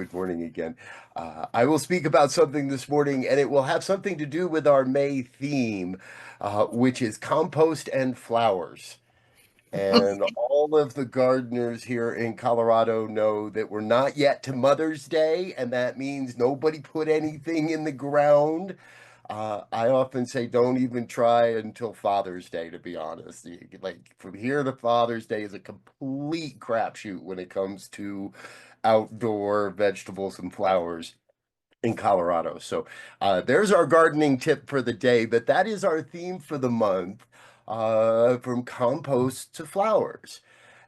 Good morning again. I will speak about something this morning, and it will have something to do with our May theme, which is compost and flowers. And all of the gardeners here in Colorado know that we're not yet to Mother's Day, and that means nobody put anything in the ground. I often say don't even try until Father's Day, to be honest. Like from here to Father's Day is a complete crapshoot when it comes to outdoor vegetables and flowers in Colorado. So there's our gardening tip for the day, but that is our theme for the month, from compost to flowers.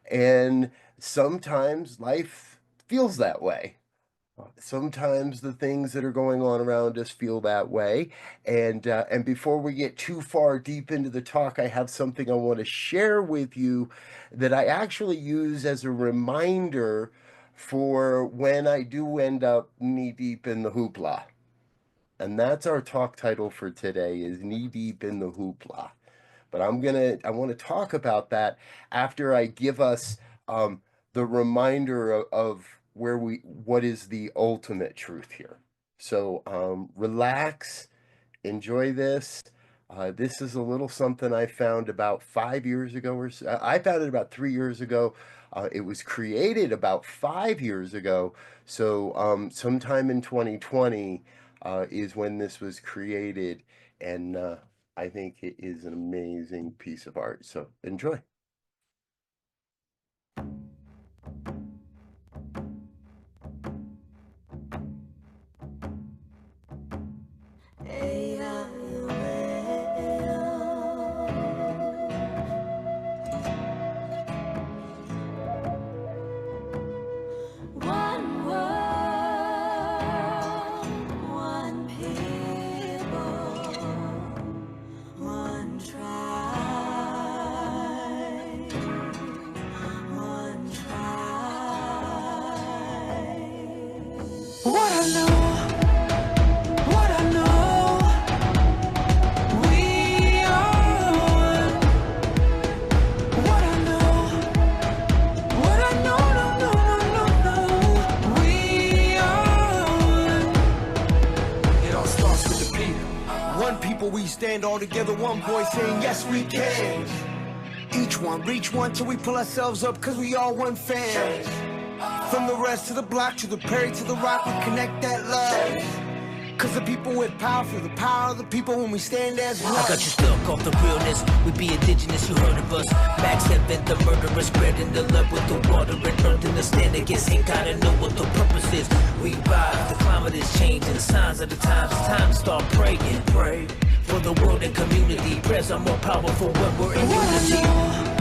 And sometimes life feels that way. Sometimes the things that are going on around us feel that way. And before we get too far deep into the talk, I have something I want to share with you that I actually use as a reminder for when I do end up knee deep in the hoopla. And that's our talk title for today, is knee deep in the hoopla. But I want to talk about that after I give us the reminder of what is the ultimate truth here. So relax, enjoy this. This is a little something I found about 5 years ago, or so. I found it about 3 years ago. It was created about 5 years ago. So sometime in 2020 is when this was created. And I think it is an amazing piece of art. So enjoy. We stand all together, one voice saying yes we can. Each one, reach one till we pull ourselves up, cause we all one fam. From the rest of the block to the prairie to the rock, we connect that love. Cause the people with power feel the power of the people when we stand as one. I got you stuck off the realness. We be indigenous, you heard of us. Max Heaven, the murderer, spreading the love with the water and earth in the stand against. Ain't gotta know what the purpose is. We rise, the climate is changing, the signs of the times. It's time to start praying. Pray for the world and community. Prayers are more powerful when we're in unity.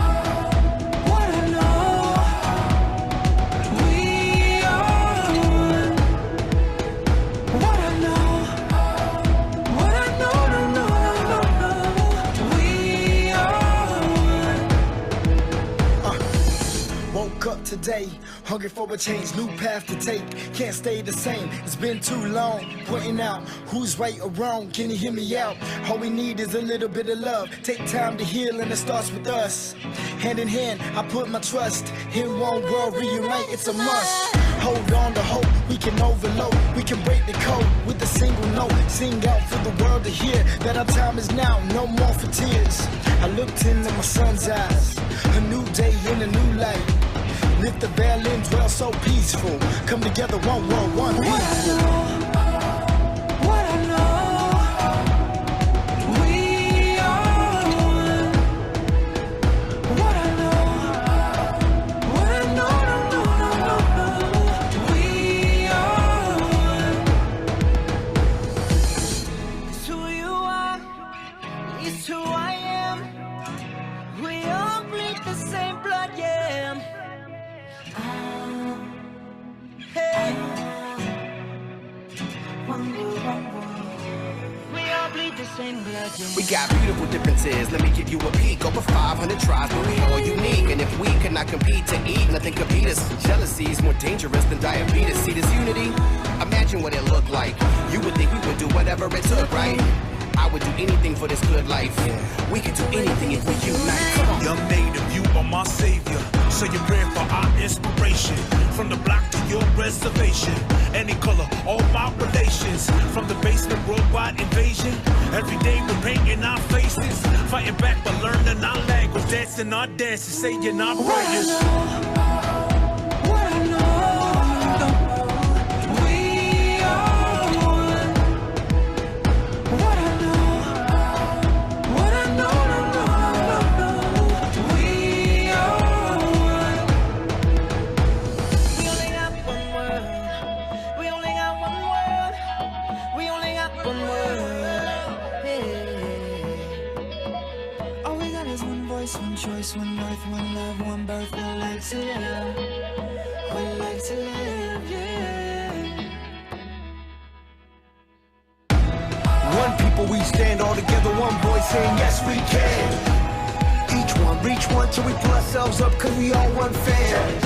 Up today, hungry for a change, new path to take, can't stay the same, it's been too long, pointing out who's right or wrong, can you hear me out? All we need is a little bit of love, take time to heal and it starts with us. Hand in hand, I put my trust in one world, reunite, it's a must. Hold on to hope, we can overload, we can break the code with a single note, sing out for the world to hear that our time is now, no more for tears. I looked into my son's eyes, a new day in a new light. Lift the veil and dwell so peaceful. Come together, one world, one people. We got beautiful differences, let me give you a peek. Over 500 tribes, but we all unique. And if we could not compete to eat, nothing could beat us. Jealousy is more dangerous than diabetes. See this unity? Imagine what it looked like. You would think we would do whatever it took, right? I would do anything for this good life. We could do anything if we unite. Young native, you are my savior. So you're praying for our inspiration. From the block to your reservation. Any color, all my relations. From the basement, worldwide invasion. Every day we're painting our faces. Fighting back but learning our language. Dancing our dances, saying our prayers. One choice, one earth, one love, one birth, one life to live. One life to live, yeah. One people we stand all together, one voice saying yes we can. Each one, reach one till we pull ourselves up cause we all one fan.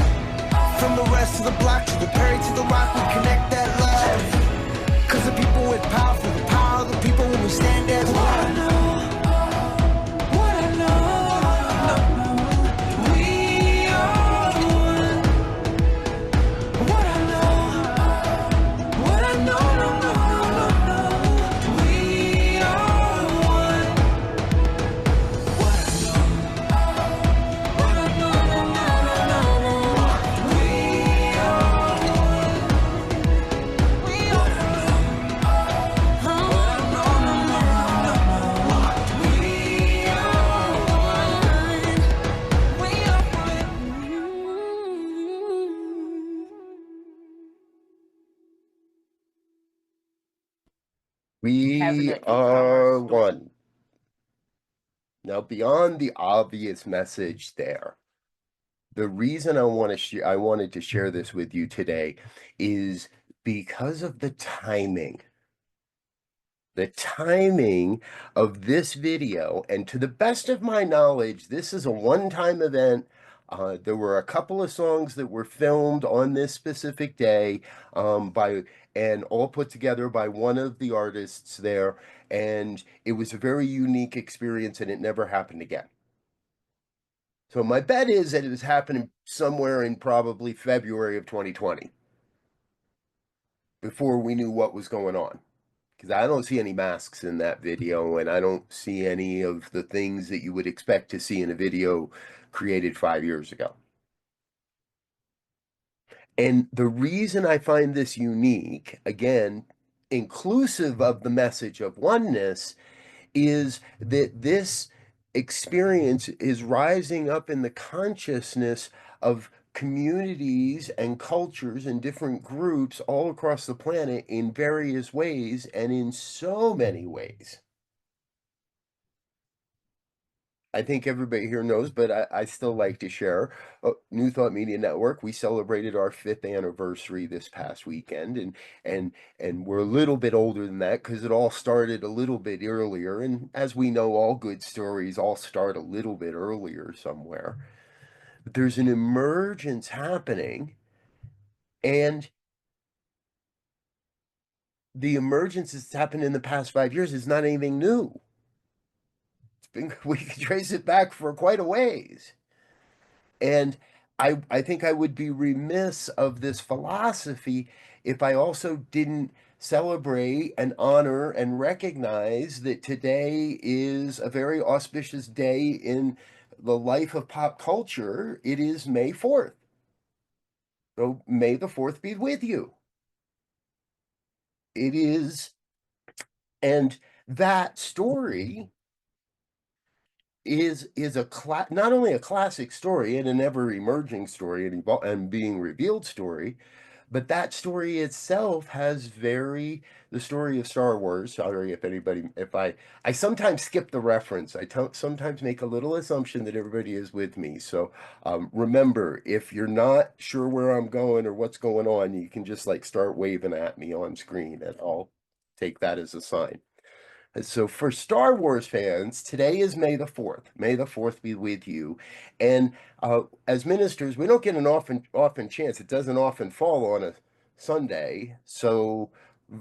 From the rest of the block to the Perry to the Rock, we connect that love. Cause the people with power, for the power of the people when we stand as one. We are one. Now, beyond the obvious message there, the reason I wanted to share this with you today is because of the timing. The timing of this video, and to the best of my knowledge, this is a one-time event. There were a couple of songs that were filmed on this specific day and all put together by one of the artists there, and it was a very unique experience, and it never happened again. So my bet is that it was happening somewhere in probably February of 2020, before we knew what was going on. Because I don't see any masks in that video, and I don't see any of the things that you would expect to see in a video created 5 years ago. And the reason I find this unique, again, inclusive of the message of oneness, is that this experience is rising up in the consciousness of communities and cultures and different groups all across the planet in various ways and in so many ways. I think everybody here knows, but I still like to share. New Thought Media Network, we celebrated our 5th anniversary this past weekend, and we're a little bit older than that because it all started a little bit earlier. And as we know, all good stories all start a little bit earlier somewhere. But there's an emergence happening, and the emergence that's happened in the past 5 years is not anything new. We can trace it back for quite a ways. And I think I would be remiss of this philosophy if I also didn't celebrate and honor and recognize that today is a very auspicious day in the life of pop culture. It is May 4th. So may the 4th be with you. It is, and that story is not only a classic story and an ever emerging story and being revealed story, but that story itself has the story of Star Wars. Sorry if I sometimes skip the reference. I sometimes make a little assumption that everybody is with me. So remember, if you're not sure where I'm going or what's going on, you can just like start waving at me on screen, and I'll take that as a sign. So for Star Wars fans, today is May the 4th. May the 4th be with you. And as ministers, we don't get an often chance. It doesn't often fall on a Sunday. So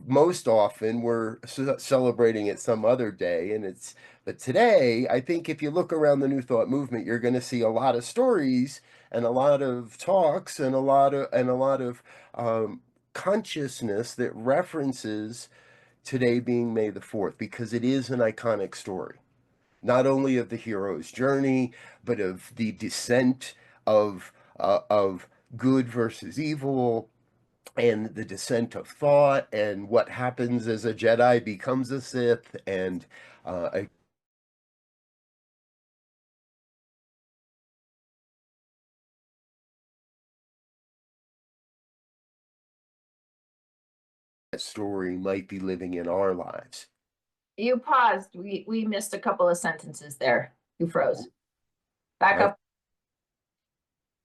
most often we're celebrating it some other day, but today I think if you look around the New Thought movement, you're going to see a lot of stories and a lot of talks and a lot of um, consciousness that references today being May the 4th, because it is an iconic story, not only of the hero's journey, but of the descent of good versus evil, and the descent of thought, and what happens as a Jedi becomes a Sith, and a story might be living in our lives. You paused. We missed a couple of sentences there. You froze. Back Right. up.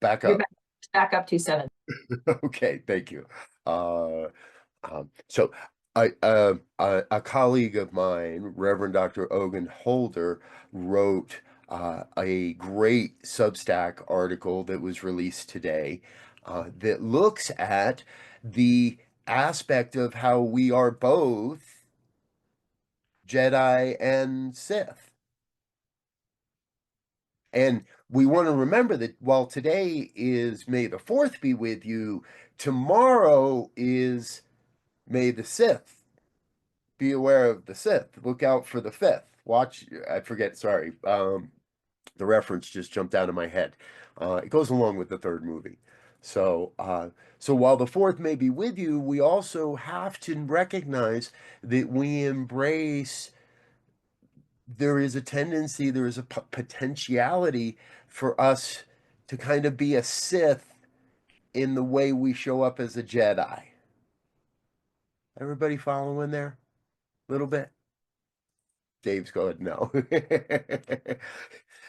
Back You're up. back up to 7. Okay, thank you. So a colleague of mine, Reverend Dr. Ogun Holder, wrote a great Substack article that was released today that looks at the aspect of how we are both Jedi and Sith. And we want to remember that while today is May the 4th be with you, tomorrow is May the 6th. Be aware of the Sith. Look out for the 5th. Watch, I forget, sorry. The reference just jumped out of my head. It goes along with the third movie. So while the 4th may be with you, we also have to recognize that we embrace, there is a tendency, there is a potentiality for us to kind of be a Sith in the way we show up as a Jedi. Everybody following there? A little bit? Dave's going, no.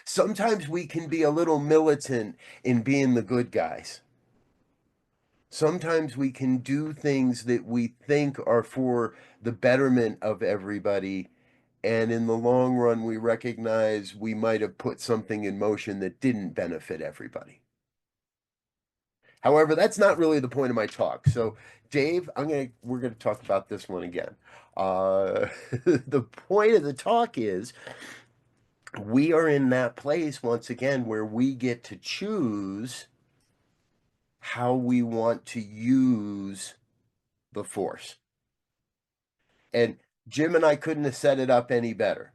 Sometimes we can be a little militant in being the good guys. Sometimes we can do things that we think are for the betterment of everybody, and in the long run, we recognize we might have put something in motion that didn't benefit everybody. However, that's not really the point of my talk. So, Dave, we're gonna talk about this one again. The point of the talk is we are in that place once again where we get to choose how we want to use the Force. And Jim and I couldn't have set it up any better.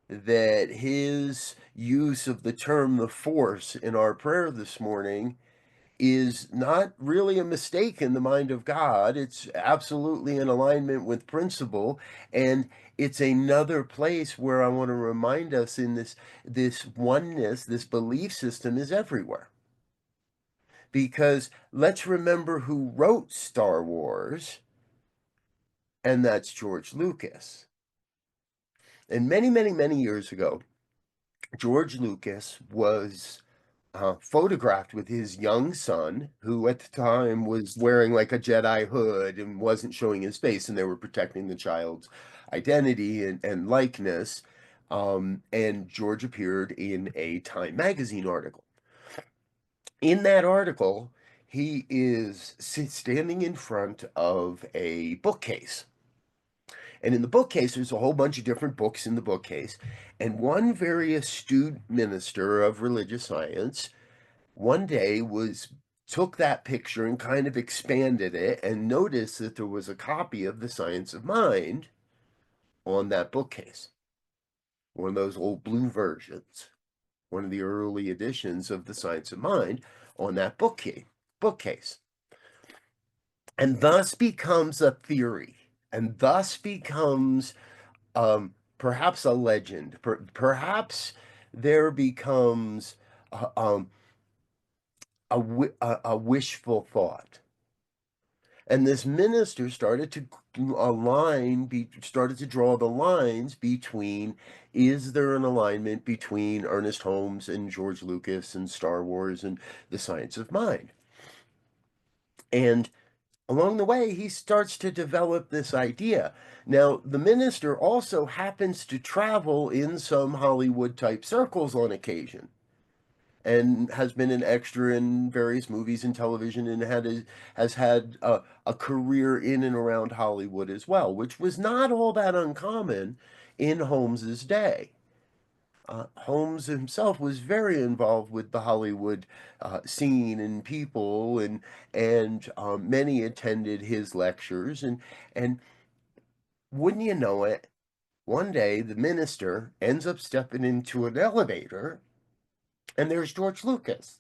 That his use of the term the Force in our prayer this morning is not really a mistake in the mind of God. It's absolutely in alignment with principle. And it's another place where I want to remind us in this oneness, this belief system is everywhere. Because let's remember who wrote Star Wars, and that's George Lucas. And many, many, many years ago, George Lucas was photographed with his young son, who at the time was wearing like a Jedi hood and wasn't showing his face, and they were protecting the child's identity and likeness. And George appeared in a Time magazine article. In that article, he is standing in front of a bookcase. And in the bookcase, there's a whole bunch of different books in the bookcase. And one very astute minister of religious science one day took that picture and kind of expanded it and noticed that there was a copy of The Science of Mind on that bookcase. One of those old blue versions, one of the early editions of The Science of Mind on that bookcase. And thus becomes a theory, and thus becomes perhaps a legend. Perhaps there becomes a wishful thought. And this minister started to started to draw the lines between, is there an alignment between Ernest Holmes and George Lucas and Star Wars and The Science of Mind? And along the way, he starts to develop this idea. Now, the minister also happens to travel in some Hollywood type circles on occasion. and has been an extra in various movies and television, and has had a career in and around Hollywood as well, which was not all that uncommon in Holmes's day. Holmes himself was very involved with the Hollywood scene and people, and many attended his lectures, and wouldn't you know it, one day the minister ends up stepping into an elevator, and there's George Lucas.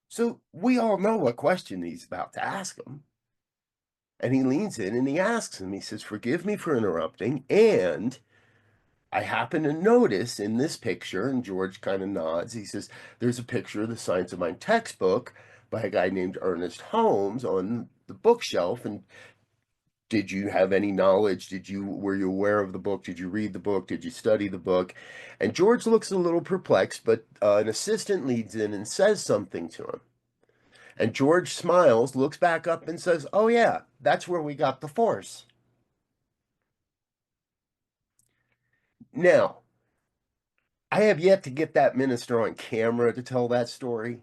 So we all know what question he's about to ask him. And he leans in and he asks him, he says, "Forgive me for interrupting. And I happen to notice in this picture," and George kind of nods. He says, "There's a picture of the Science of Mind textbook by a guy named Ernest Holmes on the bookshelf. And did you have any knowledge? Were you aware of the book? Did you read the book? Did you study the book?" And George looks a little perplexed, but an assistant leads in and says something to him. And George smiles, looks back up, and says, "Oh, yeah, that's where we got the force." Now, I have yet to get that minister on camera to tell that story.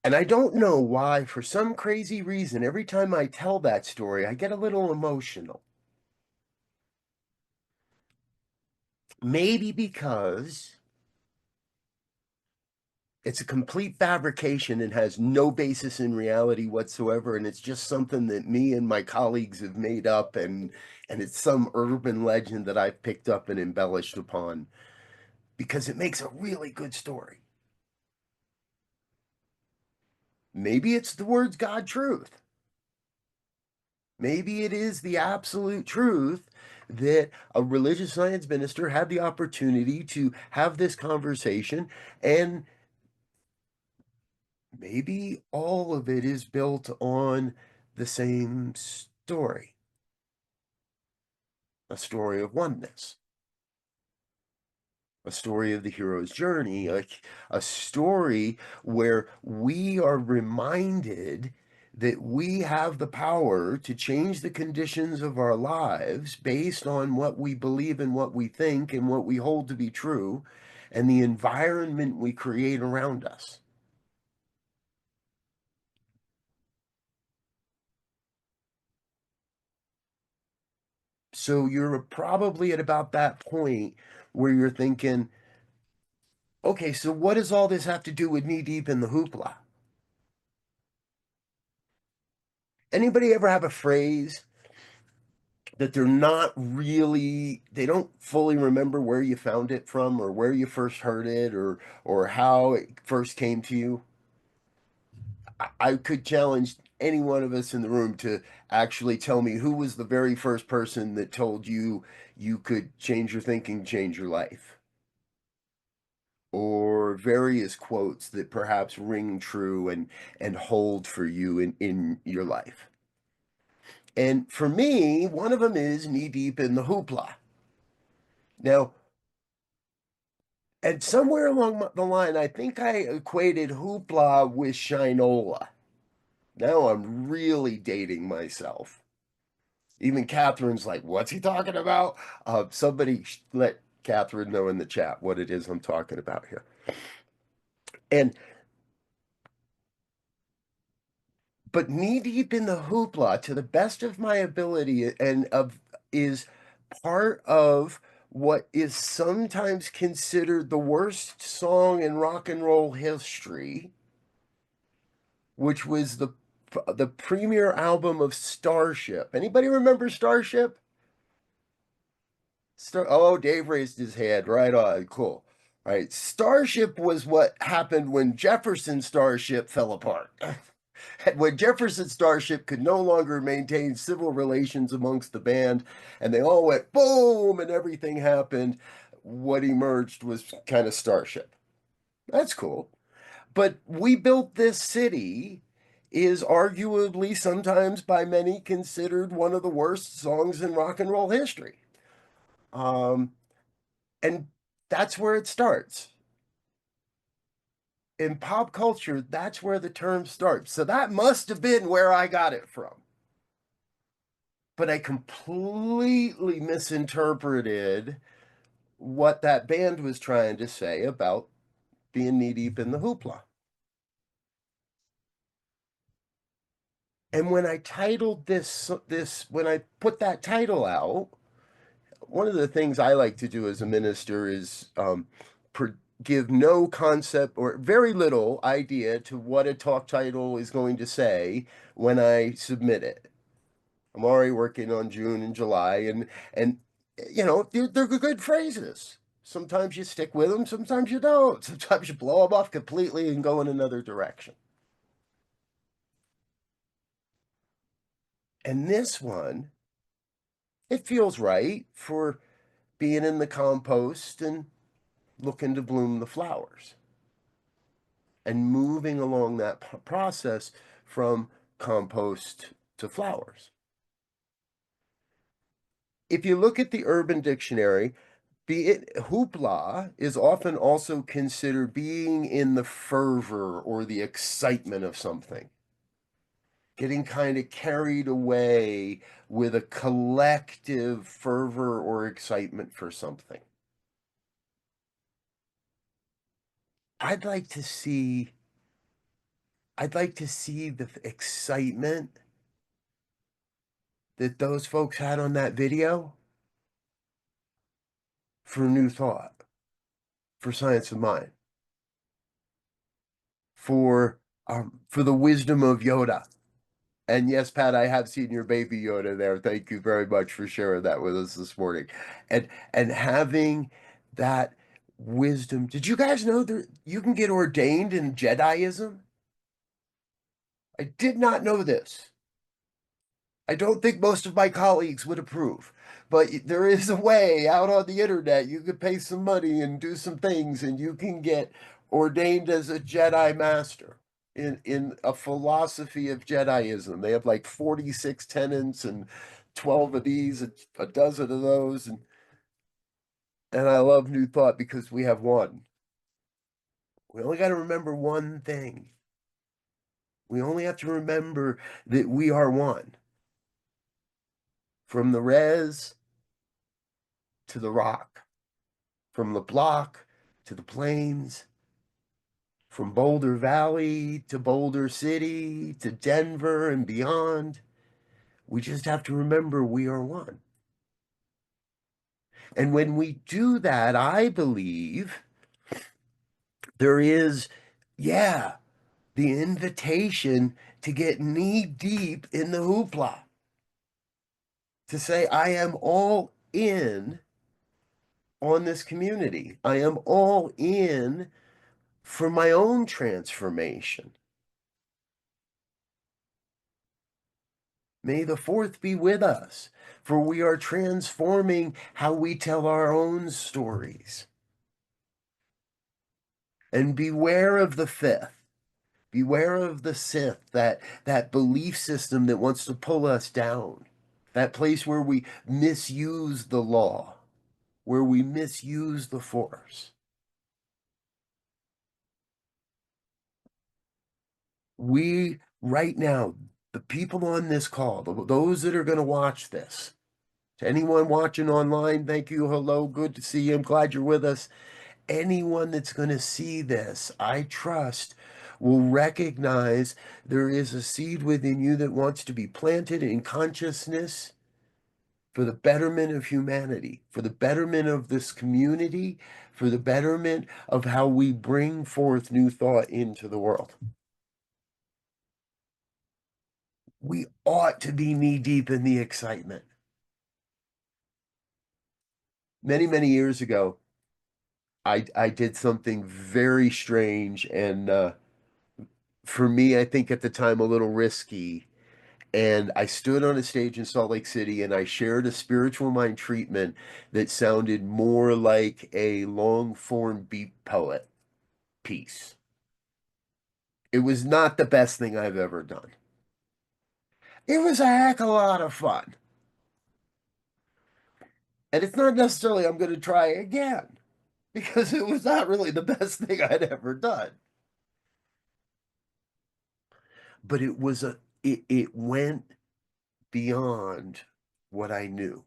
And I don't know why, for some crazy reason, every time I tell that story, I get a little emotional. Maybe because it's a complete fabrication and has no basis in reality whatsoever, and it's just something that me and my colleagues have made up, and it's some urban legend that I've picked up and embellished upon, because it makes a really good story. Maybe it's the words God truth. Maybe it is the absolute truth that a religious science minister had the opportunity to have this conversation, and maybe all of it is built on the same story, a story of oneness, a story of the hero's journey, a story where we are reminded that we have the power to change the conditions of our lives based on what we believe and what we think and what we hold to be true, and the environment we create around us. So you're probably at about that point where you're thinking, okay, so what does all this have to do with knee deep in the hoopla? Anybody ever have a phrase that they don't fully remember where you found it from, or where you first heard it, or how it first came to you? I could challenge any one of us in the room to actually tell me who was the very first person that told you you could change your thinking, change your life, or various quotes that perhaps ring true and hold for you in your life. And for me, one of them is knee deep in the hoopla. Now, and somewhere along the line, I think I equated hoopla with shinola. Now I'm really dating myself. Even Catherine's like, "What's he talking about?" Somebody let Catherine know in the chat what it is I'm talking about here. And but knee deep in the hoopla, to the best of my ability, and of is part of what is sometimes considered the worst song in rock and roll history, which was the premier album of Starship. Anybody remember Starship? Oh, Dave raised his hand. Right on. Cool. Right. Starship was what happened when Jefferson Starship fell apart. When Jefferson Starship could no longer maintain civil relations amongst the band, and they all went boom, and everything happened, what emerged was kind of Starship. That's cool. But We Built This City is arguably, sometimes by many, considered one of the worst songs in rock and roll history. And that's where it starts. In pop culture, that's where the term starts. So that must have been where I got it from. But I completely misinterpreted what that band was trying to say about being knee deep in the hoopla. And when I titled when I put that title out, one of the things I like to do as a minister is give no concept or very little idea to what a talk title is going to say when I submit it. I'm already working on June and July, and they're good phrases. Sometimes you stick with them, sometimes you don't. Sometimes you blow them off completely and go in another direction. And this one, it feels right for being in the compost and looking to bloom the flowers and moving along that process from compost to flowers. If you look at the Urban Dictionary, hoopla is often also considered being in the fervor or the excitement of something, getting kind of carried away with a collective fervor or excitement for something. I'd like to see the excitement that those folks had on that video for New Thought, for Science of Mind, for the wisdom of Yoda. And yes, Pat, I have seen your baby Yoda there. Thank you very much for sharing that with us this morning. And having that wisdom. Did you guys know that you can get ordained in Jediism? I did not know this. I don't think most of my colleagues would approve, but there is a way out on the internet. You could pay some money and do some things, and you can get ordained as a Jedi Master in a philosophy of Jediism. They have like 46 tenets and 12 of these, a dozen of those, and I love New Thought because we have one. We only got to remember one thing. We only have to remember that we are one. From the res to the rock, from the block to the plains, from Boulder Valley to Boulder City to Denver and beyond. We just have to remember we are one. And when we do that, I believe there is, the invitation to get knee deep in the hoopla, to say, I am all in on this community. I am all in for my own transformation. May the fourth be with us, for we are transforming how we tell our own stories. And beware of the fifth. Beware of the Sith, that belief system that wants to pull us down, that place where we misuse the law, where we misuse the force. We, right now, the people on this call, those that are going to watch this, to anyone watching online, thank you, hello, good to see you, I'm glad you're with us. Anyone that's going to see this, I trust, will recognize there is a seed within you that wants to be planted in consciousness for the betterment of humanity, for the betterment of this community, for the betterment of how we bring forth new thought into the world. We ought to be knee deep in the excitement. Many, many years ago, I did something very strange and for me, I think at the time a little risky. And I stood on a stage in Salt Lake City and I shared a spiritual mind treatment that sounded more like a long form beat poet piece. It was not the best thing I've ever done. It was a heck of a lot of fun. And it's not necessarily I'm going to try again because it was not really the best thing I'd ever done. But it went beyond what I knew.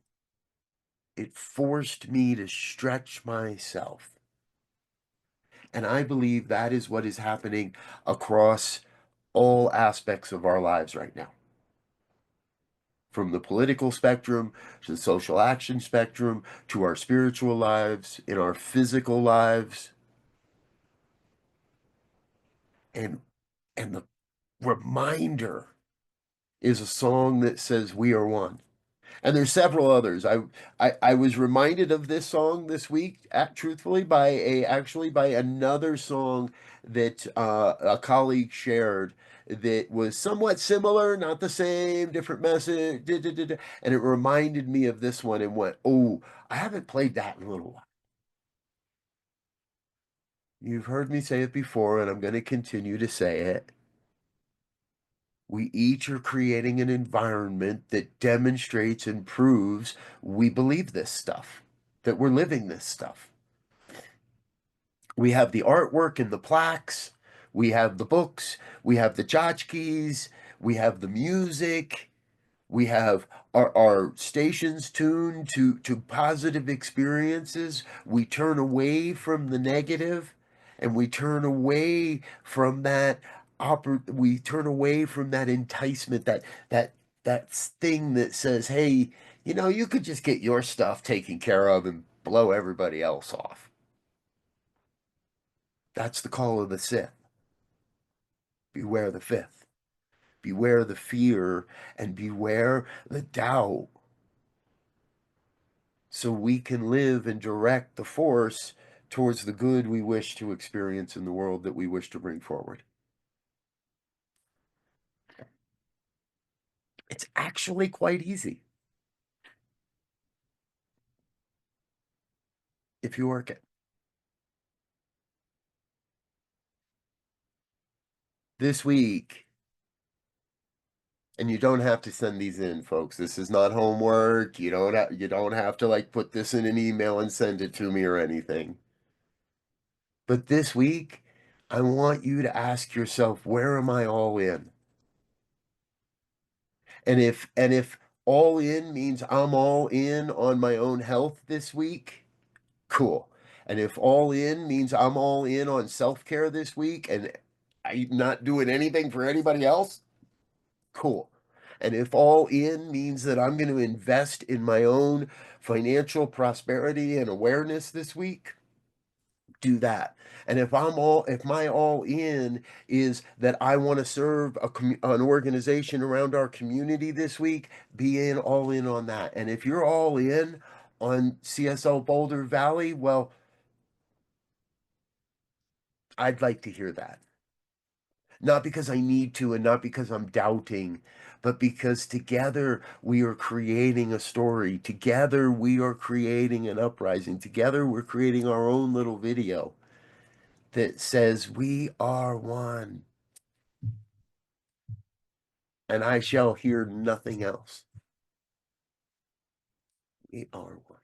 it forced me to stretch myself. And I believe that is what is happening across all aspects of our lives right now. From the political spectrum to the social action spectrum to our spiritual lives, in our physical lives. And the reminder is a song that says we are one. And there's several others. I was reminded of this song this week, truthfully, by another song that a colleague shared that was somewhat similar, not the same, different message, and it reminded me of this one and went, oh, I haven't played that in a little while. You've heard me say it before, and I'm going to continue to say it. We each are creating an environment that demonstrates and proves we believe this stuff, that we're living this stuff. We have the artwork and the plaques, we have the books, we have the tchotchkes, we have the music, we have our stations tuned to positive experiences. We turn away from the negative, and we turn away from that we turn away from that enticement, that thing that says, hey, you could just get your stuff taken care of and blow everybody else off. That's the call of the Sith. Beware the fifth. Beware the fear and beware the doubt, so we can live and direct the force towards the good we wish to experience in the world that we wish to bring forward. It's actually quite easy if you work it. This week, and you don't have to send these in, folks. This is not homework. You don't have to like put this in an email and send it to me or anything. But this week, I want you to ask yourself, where am I all in? And if all in means I'm all in on my own health this week, cool. And if all in means I'm all in on self-care this week and I'm not doing anything for anybody else, cool. And if all in means that I'm going to invest in my own financial prosperity and awareness this week, do that. And if my all in is that I want to serve an organization around our community this week, be all in on that. And if you're all in on CSL Boulder Valley, well, I'd like to hear that. Not because I need to and not because I'm doubting, but because together we are creating a story. Together we are creating an uprising. Together we're creating our own little video that says we are one, and I shall hear nothing else. We are one.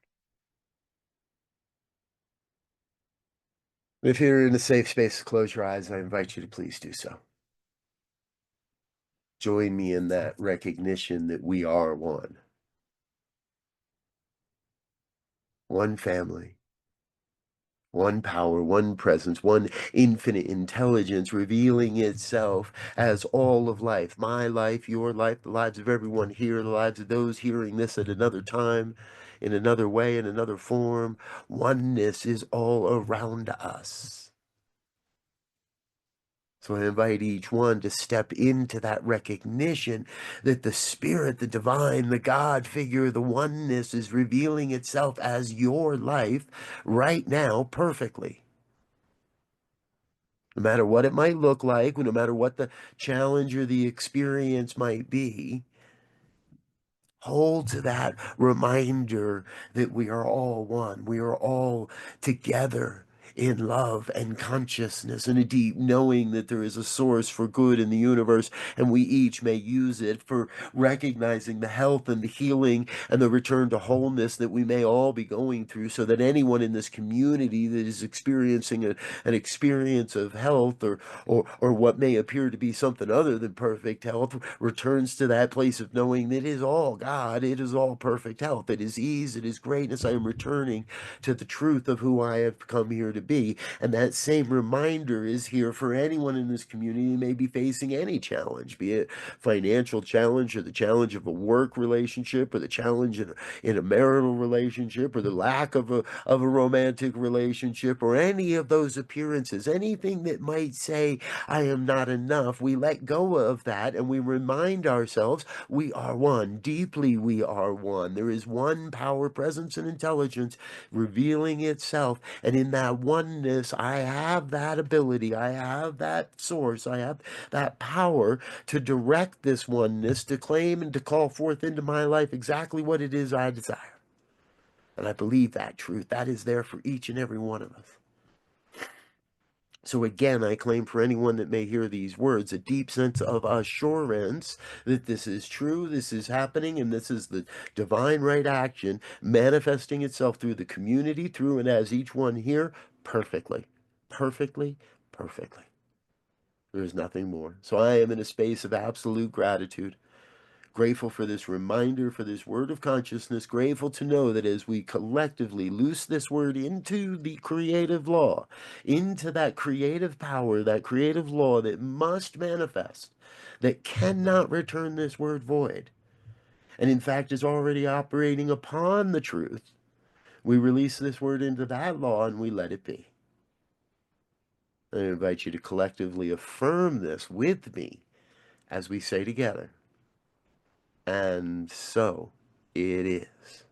If you're in a safe space to close your eyes, I invite you to please do so. Join me in that recognition that we are one. One family, one power, one presence, one infinite intelligence revealing itself as all of life. My life, your life, the lives of everyone here, the lives of those hearing this at another time, in another way, in another form. Oneness is all around us. So I invite each one to step into that recognition that the spirit, the divine, the God figure, the oneness is revealing itself as your life right now perfectly. No matter what it might look like, no matter what the challenge or the experience might be, hold to that reminder that we are all one. We are all together in love and consciousness, and a deep knowing that there is a source for good in the universe, and we each may use it for recognizing the health and the healing and the return to wholeness that we may all be going through, so that anyone in this community that is experiencing an experience of health, or what may appear to be something other than perfect health, returns to that place of knowing that it is all God, it is all perfect health, it is ease, it is greatness. I am returning to the truth of who I have come here to be. And that same reminder is here for anyone in this community who may be facing any challenge, be it financial challenge, or the challenge of a work relationship, or the challenge in a marital relationship, or the lack of a romantic relationship, or any of those appearances, anything that might say, I am not enough. We let go of that and we remind ourselves we are one. Deeply we are one. There is one power, presence, and intelligence revealing itself. And in that oneness, I have that ability, I have that source, I have that power to direct this oneness, to claim and to call forth into my life exactly what it is I desire. And I believe that truth. That is there for each and every one of us. So again, I claim for anyone that may hear these words, a deep sense of assurance that this is true, this is happening, and this is the divine right action manifesting itself through the community, through and as each one here, perfectly, perfectly, perfectly. There is nothing more. So I am in a space of absolute gratitude. Grateful for this reminder, for this word of consciousness, grateful to know that as we collectively loose this word into the creative law, into that creative power, that creative law that must manifest, that cannot return this word void, and in fact is already operating upon the truth, we release this word into that law and we let it be. I invite you to collectively affirm this with me as we say together, and so it is.